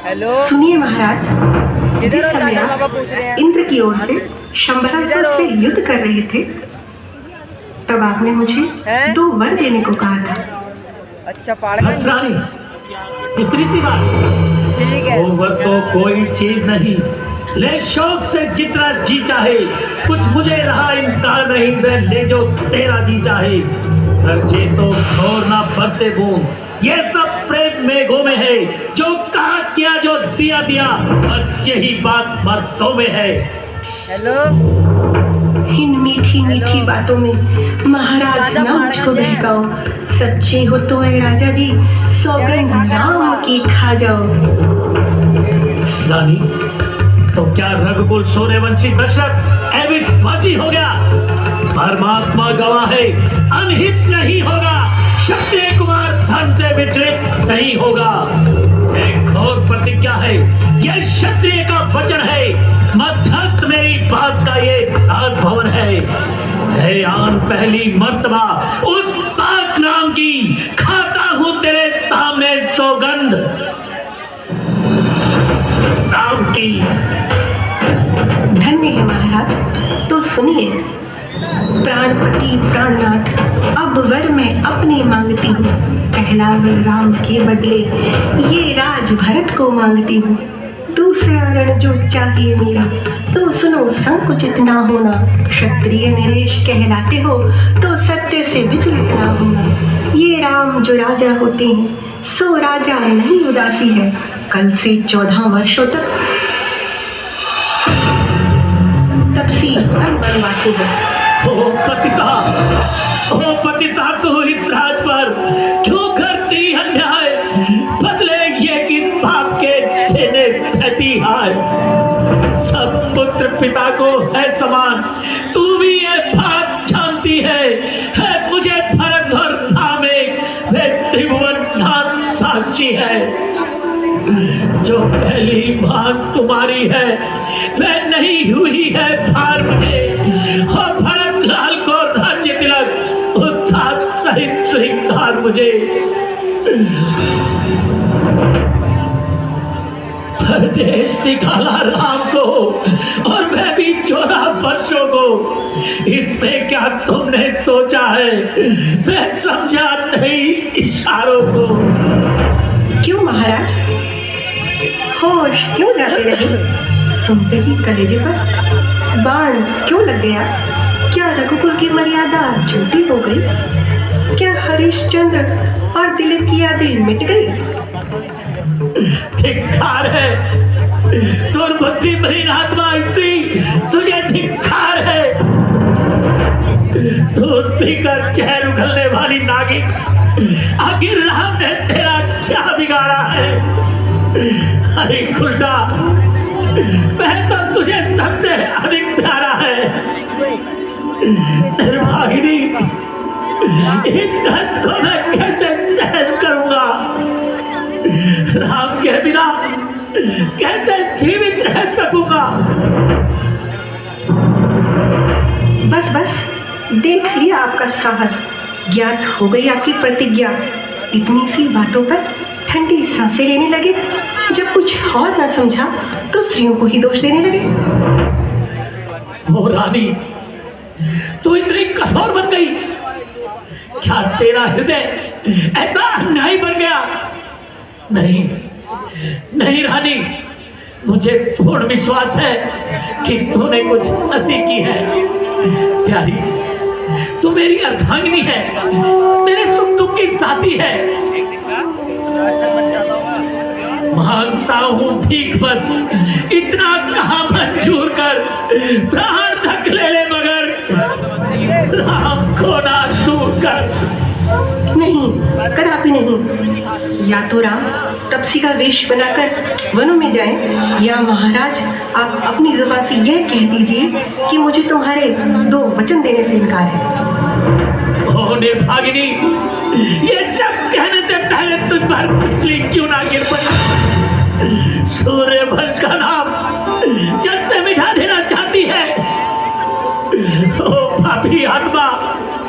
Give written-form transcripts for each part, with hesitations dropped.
Hello सुनिए महाराज, जिस किधर हो? समय दादा बाबा आप पूछ रहे हैं। इंद्र की ओर से शंबरासुर से युद्ध कर रहे थे, तब आपने मुझे हैं? 2 वर देने को कहा था। अच्छा पाड़गंज हसरानी, इतनी सी बात। ठीक है। ओवर तो कोई चीज नहीं, ले शौक से जितना जी चाहे, कुछ मुझे रहा इनकार नहीं, मैं ले जो तेरा जी चाहे। खर्चे तो छोड़ना बरसे बूंद, ये सब प्रेम मेघों में है, जो कहा किया जो दिया दिया, बस यही बात मर्दों में है। हेलो इन मीठी मीठी बातों में महाराज राजा ना मुझको महाराज हैं। बहकाओ। सच्चे हो तो है राजा जी, सौगंध राम की खा जाओ। रानी, तो क्या रघुकुल सूर्यवंशी दशरथ अविश्वासी हो गया? परमात्मा गवाह है, अनहित नहीं होगा। क्षत्रिय कुमार धन से विचलित नहीं होगा। एक घोर प्रतिज्ञा है, यह क्षत्रिय का वचन है। मध्यस्थ मेरी बात का ये राजभवन है आन पहली मर्तबा उस पाक नाम की, खाता हूं तेरे सामने सौगंध राम की। धन्य है महाराज। तो सुनिए, प्राणपति प्राणनाथ, अब वर मैं अपने मांगती हूँ। पहला वर राम के बदले ये राज भरत को मांगती हूँ। दूसरा रण जो चाहिए मेरा, तो सुनो संकुचित ना होना। क्षत्रिय नरेश कहलाते हो, तो सत्य से विचलित ना होना। ये राम जो राजा होते हैं, सो राजा नहीं उदासी है। कल से 14 वर्षों तक तपसी वनवासी है। ओ पतिता तो इस राज पर क्यों करती अन्याय? बदले ये किस बाप के देने बैठी है? सब पुत्र पिता को है समान, तू भी ये बात जानती है मुझे भरत और राम एक, वे त्रिभुवन नाथ साक्षी है। जो पहली मांग तुम्हारी है, वह नहीं हुई है भार मुझे। और भरत लाल को राज्य तिलक उत्साह सहित स्वीकार मुझे। परदेश निकाला राम को, और वह भी 14 वर्षों को। इसमें क्या तुमने सोचा है? मैं समझा नहीं इशारों को। क्यों महाराज, होश क्यों जाते रहे? सुनते ही कलेजे पर बाण क्यों लग गया? क्या रघुकुल की मर्यादा झूठी हो गई? क्या हरिश्चंद्र और दिलीप की यादें मिट गई? धिक्कार है, दुर्बुद्धि परिणात्मा स्त्री, तुझे धिक्कार है। दूध पीकर चेहर उगलने वाली नागिन, आखिर राम ने तेरा क्या बिगाड़ा है? अरे खुल्टा, वह तो तुझे सबसे अधिक प्यारा है। निर्भागिनी, इस कष्ट को मैं कैसे सहन करूंगा? राम के बिना कैसे जीवित रह सकूंगा? बस बस, देख लिया आपका साहस, ज्ञात हो गई आपकी प्रतिज्ञा। इतनी सी बातों पर ठंडी सांसें लेने लगे। जब कुछ और न समझा तो स्त्रियों को ही दोष देने लगे। ओ रानी, तू इतनी कठोर बन गई? क्या तेरा हृदय ऐसा अन्यायी बन गया? नहीं नहीं रानी, मुझे पूर्ण विश्वास है कि तूने कुछ हंसी की है। प्यारी, तू मेरी अर्धांगिनी है, मेरे सुख दुख की साथी है। मांगता हूँ ठीक, बस इतना कहा मंजूर कर। प्राण तक ले ले, मगर राम को ना दूर कर। नहीं, कदापि नहीं। या तो राम तपसी का वेश बनाकर वनों में जाएं, या महाराज आप अपनी जुबान से यह कह दीजिए कि मुझे तुम्हारे 2 वचन देने से इनकार है। ओ निर्भागिनी, ये शब्द कहने से पहले तुझ पर बिजली क्यों ना गिर पड़ी? सूर्यवंश का नाम जग से मिटा देना चाहती है। ओ पापी आत्मा,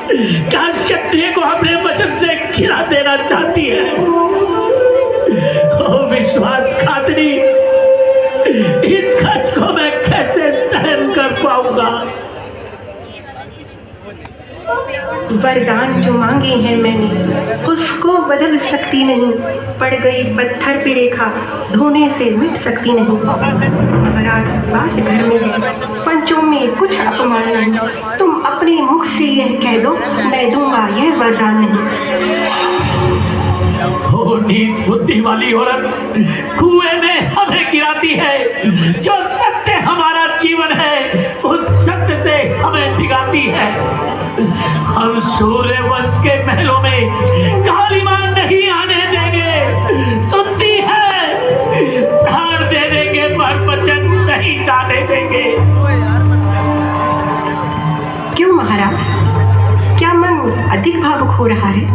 क्या क्षत्रिय को अपने वचन से खिला देना चाहती है? ओ विश्वासघातिनी, वरदान जो मांगे हैं मैंने उसको बदल सकती नहीं। पड़ गई पत्थर पे रेखा धोने से मिट सकती नहीं। मगर आज बात घर में है, पंचों में कुछ अपमान नहीं। तुम अपने मुख से यह कह दो, मैं दूंगा यह वरदान नहीं। वो नीच बुद्धि वाली औरत कुएं में हमें गिराती है। जो सत्य हमारा जीवन है उस सत्य से हमें भिगाती है। हम सूर्य वंश के महलों में कालिमा नहीं आने देंगे। सुनती है, प्राण दे देंगे पर वचन नहीं जाने देंगे। क्यों महाराज, क्या मन अधिक भावुक हो रहा है?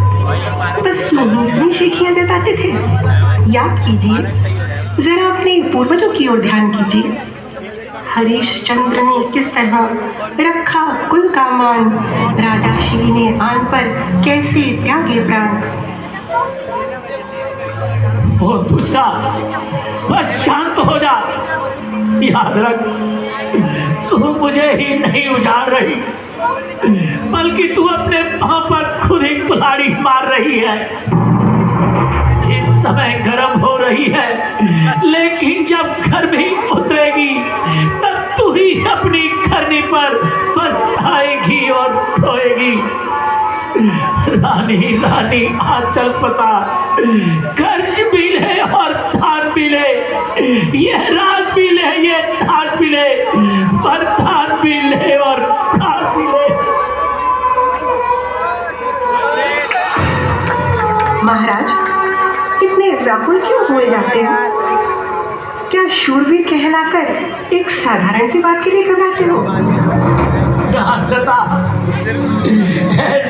बस यूं ही इतनी शेखियां जताते थे। याद कीजिए, जरा अपने पूर्वजों की ओर ध्यान कीजिए। हरिश्चंद्र ने किस तरह रखा कुल का मान, राजा श्री ने आन पर कैसे त्यागे प्राण। ओ दुष्टा, बस शांत हो जा। याद रख, तू मुझे ही नहीं उजाड़ रही, बल्कि तू अपने पांव पर खुद ही कुल्हाड़ी मार रही है। इस समय गर्म हो रही है, लेकिन जब गर्मी उतरेगी तब तू ही अपनी करनी पर बस आएगी और रोएगी। रानी रानी आंचल पसार, कर्ज भी ले और धान भी ले, ये राज भी ले, ये ताज भी ले, वरदान भी ले और प्राण भी ले। महाराज, इतने व्याकुल क्यों हुए जाते हो? क्या शूरवीर कहलाकर एक साधारण सी बात के लिए घबराते हो?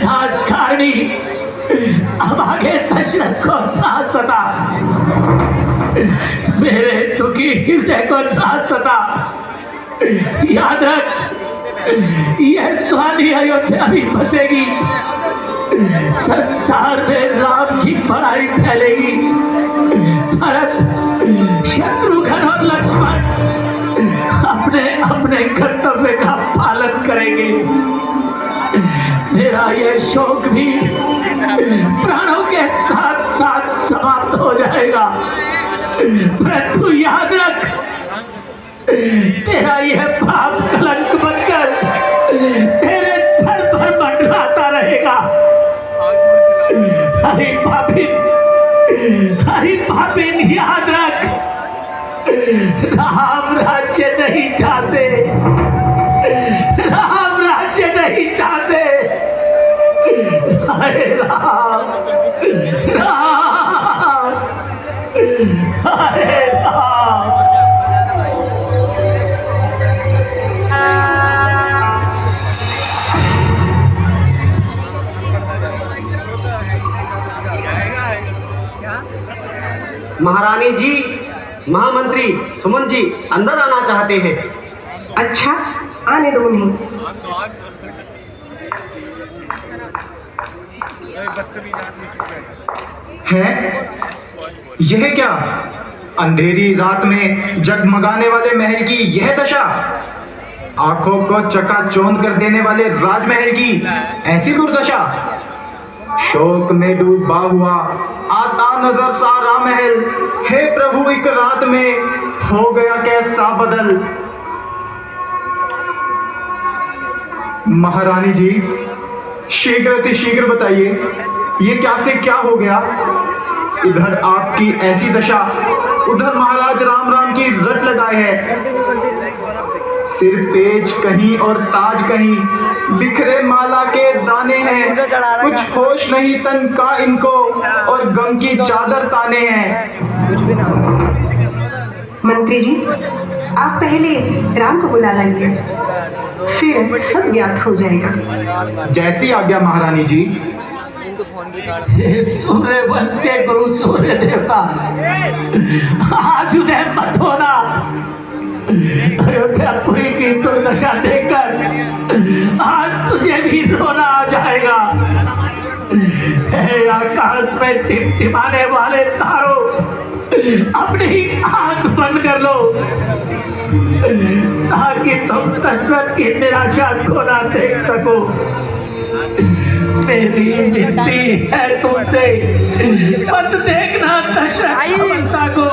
नाशकारणी, अब आगे दशरथ को ना सता, मेरे दुखी हृदय को ना सता। याद रख, यह सुहानी अयोध्या भी बसेगी, संसार में राम की बड़ाई फैलेगी। भरत, शत्रुघ्न और लक्ष्मण अपने अपने कर्तव्य का पालन करेंगे। मेरा यह शोक भी प्राणों के साथ साथ समाप्त हो जाएगा। परंतु याद रख, तेरा यह पाप कलंक बनकर तेरे सर पर मंडराता रहेगा। हरि पापिन, याद रख, राम राज्य नहीं चाहते, राम राज्य नहीं चाहते। हरे राम, राम, हरे राम। महारानी जी, महामंत्री सुमन जी अंदर आना चाहते हैं। अच्छा, आने दो उन्हें। है यह क्या? अंधेरी रात में जगमगाने वाले महल की यह दशा, आंखों को चकाचौंध कर देने वाले राजमहल की ऐसी दुर्दशा। शोक में डूबा हुआ आता नजर सारा महल, हे प्रभु एक रात में हो गया कैसा बदल। महारानी जी, शीघ्र बताइए, ये क्या से क्या हो गया? इधर आपकी ऐसी दशा, उधर महाराज राम की रट लगाए है। सिर पेच कहीं और ताज कहीं, बिखरे माला के दाने हैं। कुछ होश नहीं तन का इनको, और गम की चादर ताने हैं। कुछ भी ना हो। मंत्री जी, आप पहले राम को बुला लाइए, फिर सब ज्ञात हो जाएगा। जैसी आज्ञा महारानी जी। सूर्य वंश के गुरु सूर्य देवता, आज उदय मत होना। अयोध्यापुरी की दुर्दशा देखकर आज तुझे भी रोना आ जाएगा। हे आकाश में टिमटिमाने वाले तारों, अपनी आंख बंद कर लो, ताकि तुम दशरथ की निराशा को ना देख सको। मेरी विनती है तुमसे, मत देखना दशरथ अवस्था को,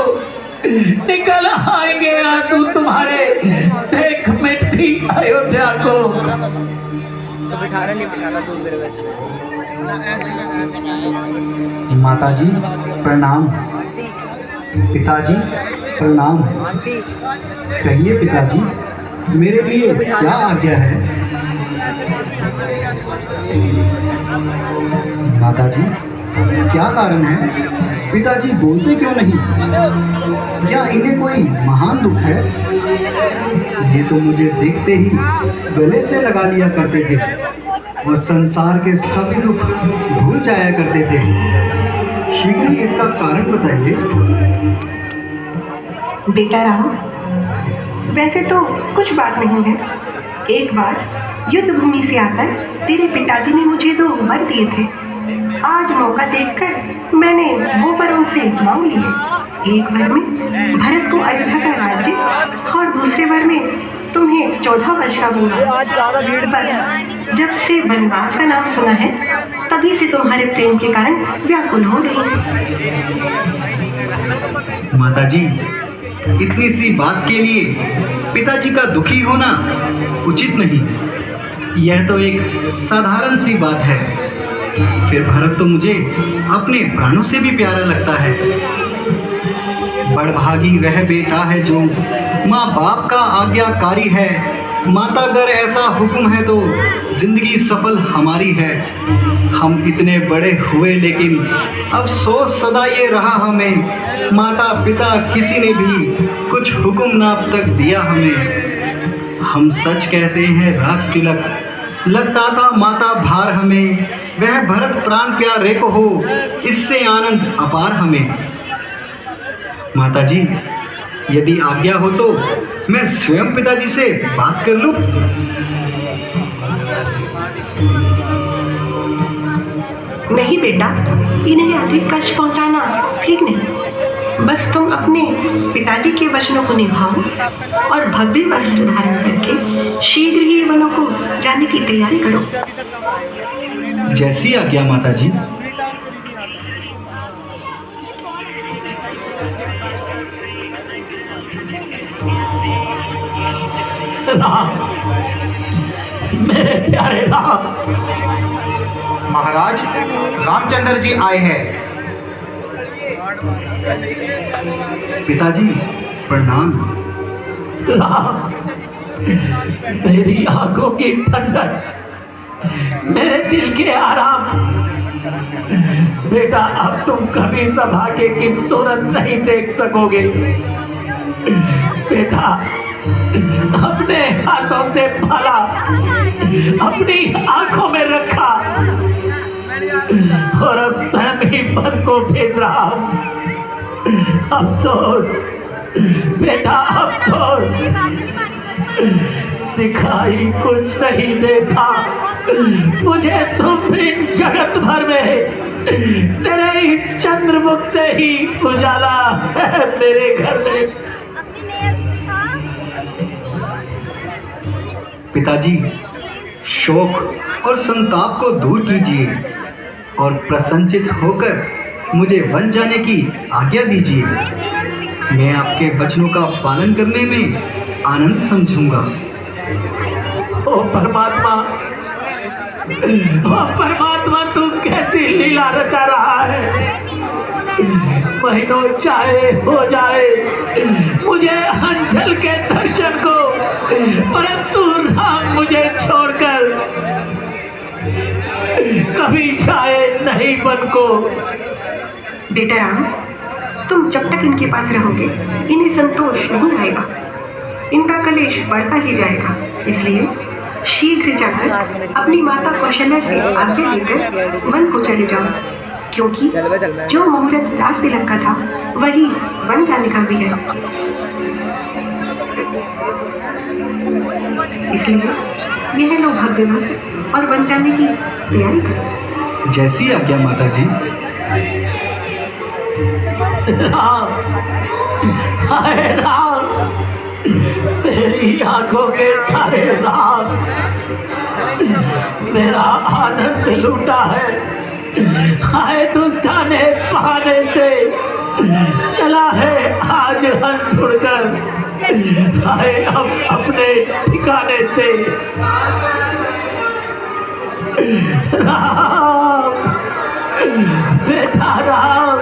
निकल आएंगे आंसू तुम्हारे, देख मिटती अयोध्या को। तो बिठाना नहीं बिठाना दूर मेरे वैसे। माताजी प्रणाम, पिताजी प्रणाम। आंटी कहिए पिताजी, मेरे लिए क्या आज्ञा है? माताजी क्या कारण है? पिताजी बोलते क्यों नहीं? क्या इन्हें कोई महान दुख है? ये तो मुझे देखते ही गले से लगा लिया करते थे और संसार के सभी दुख भूल जाया करते थे। शीघ्र ही इसका कारण बताइए। बेटा राम, वैसे तो कुछ बात नहीं है। एक बार युद्ध भूमि से आकर तेरे पिताजी ने मुझे 2 वर दिए थे। आज मौका देखकर मैंने वो वर उनसे मांग लिए। एक वर में भरत को अयोध्या का राज्य और दूसरे वर में तुम्हें 14 वर्ष का वनवास। बस जब से वनवास का नाम सुना है तभी से तुम्हारे प्रेम के कारण व्याकुल हो रही है। माताजी इतनी सी बात के लिए पिताजी का दुखी होना उचित नहीं। यह तो एक साधारण सी बात है। फिर भरत तो मुझे अपने प्राणों से भी प्यारा लगता है। बड़भागी वह बेटा है जो माँ बाप का आज्ञाकारी है। माता अगर ऐसा हुक्म है तो जिंदगी सफल हमारी है। हम इतने बड़े हुए लेकिन अफसोस सदा ये रहा हमें, माता पिता किसी ने भी कुछ हुक्म ना अब तक दिया हमें। हम सच कहते हैं राज तिलक लगता था माता भार हमें, वह भरत प्राण प्यारे को हो इससे आनंद अपार हमें। माताजी यदि आज्ञा हो तो मैं स्वयं पिताजी से बात कर लूं। नहीं बेटा, इन्हें अधिक कष्ट पहुंचाना ठीक नहीं। बस तुम अपने पिताजी के वचनों को निभाओ और भव्य वस्त्र धारण करके शीघ्र ही वनों को जाने की तैयारी करो। जैसी आज्ञा माताजी। राम, मेरे प्यारे राम। महाराज रामचंद्र जी आए हैं। पिताजी प्रणाम। राम, मेरी आंखों की ठंडक, मेरे दिल के आराम। बेटा अब तुम कभी सौभाग्य की सूरत नहीं देख सकोगे। बेटा अपने हाथों से पाला, अपनी आंखों में रखा और अब स्वयं ही मन को भेज रहा हूं। अफसोस बेटा अफसोस, दिखाई कुछ नहीं देता मुझे तुम भी जगत भर में, तेरे इस चंद्रमुख से ही उजाला है मेरे घर में। पिताजी शोक और संताप को दूर कीजिए और प्रसन्नचित होकर मुझे वन जाने की आज्ञा दीजिए। मैं आपके वचनों का पालन करने में आनंद समझूंगा। ओ परमात्मा, ओ परमात्मा, तू कैसी लीला रचा रहा है। महीनों चाहे हो जाए मुझे अंचल के दर्शन को, परंतु राम मुझे छोड़कर कभी जाए नहीं वन को। बेटा राम, तुम जब तक इनके पास रहोगे इन्हें संतोष नहीं आएगा, इनका कलेश बढ़ता ही जाएगा। इसलिए शीघ्र जाकर अपनी माता कौशल्या से आज्ञा लेकर वन को चले जाओ, क्योंकि जो मुहूर्त राज तिलक का था वही वन जाने का भी है। इसलिए यह लो भव्य वस्त्र और वन जाने की तैयारी करो। जैसी आज्ञा माताजी। राम, हाय राम, तेरी आंखों के तारे राम, मेरा आनंद लूटा है। हाय दुस्ताने पाने से चला है आज हंस उड़कर, हाय अब अपने ठिकाने से। राम, बेटा राम।